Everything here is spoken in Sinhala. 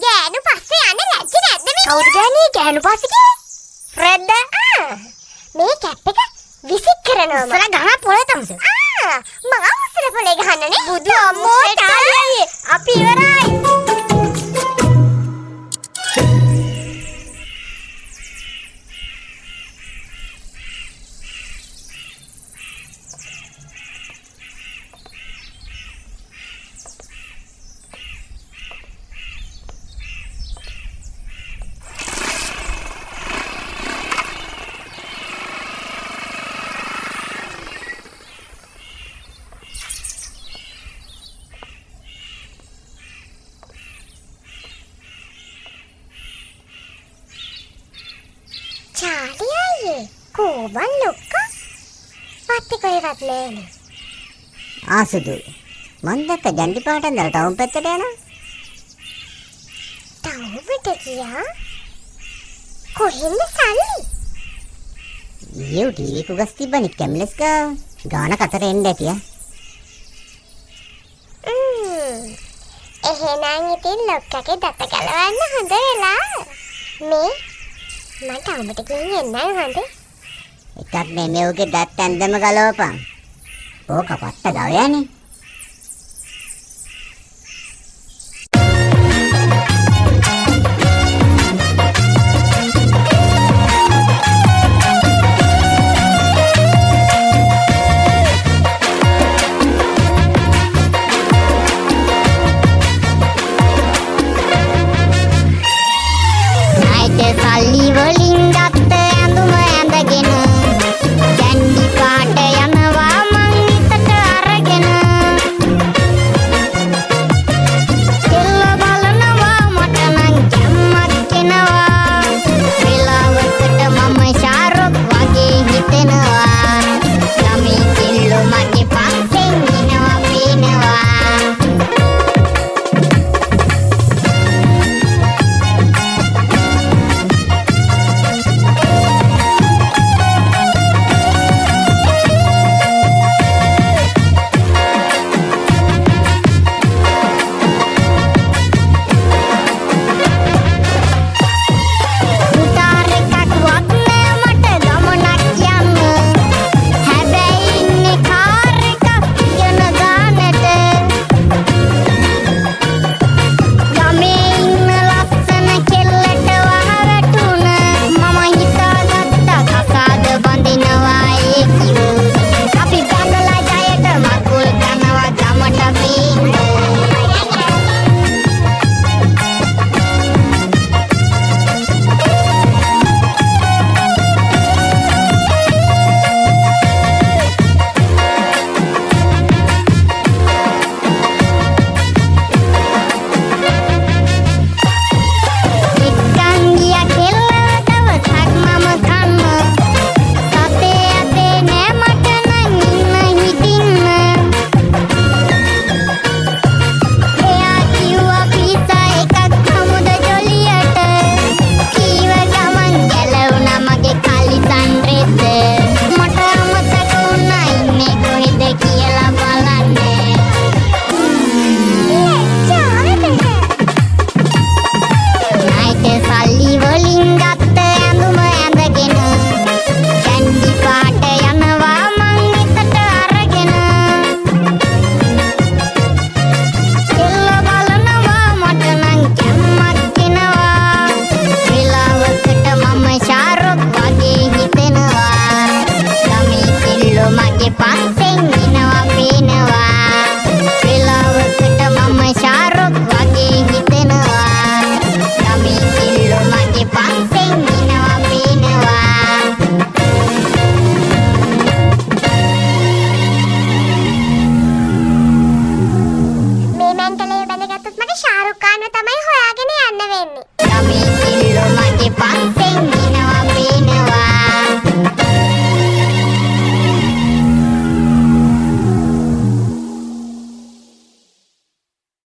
ගෑනු පස්සේ යන්න ලැජ්ජ නැද්ද මේ? කවුද ගෑනේ ගෑනු පස්සේ කියේ? රෙද්ද? මේ කැප් එක විසික් කරනවා. ඉස්සර ගහන පොලේ තමස. මම උස්සර පොලේ ගහන්නනේ. බුදු අම්මෝ තාලියයි. අපි ඉවරයි. Charlie, Kuban lukka? Patti koiවත් නෑනේ. ආසුදු. මං දැක්ක ජන්ටි පාටෙන් දර ටවුන් පැත්තට යනවා. ටවුන්ට ගියා? කොහෙන්ද සල්ලි? ඊයේ ටීවී කුගස් තිබ්බනි කැම්ලස් ගාව. ගාන කතර එන්න ඇතියා. එහෙනම් ඉතින් ලොක්කගේ දත ගලවන්න හොඳ වෙලා. මේ මට ඔබට ගිහින් එන්නයි හොඳ. එකක් නෙමෙයි ඔගේ දත් ඇන්දම ගලවපන්. ඕක පට්ට ගවයනේ.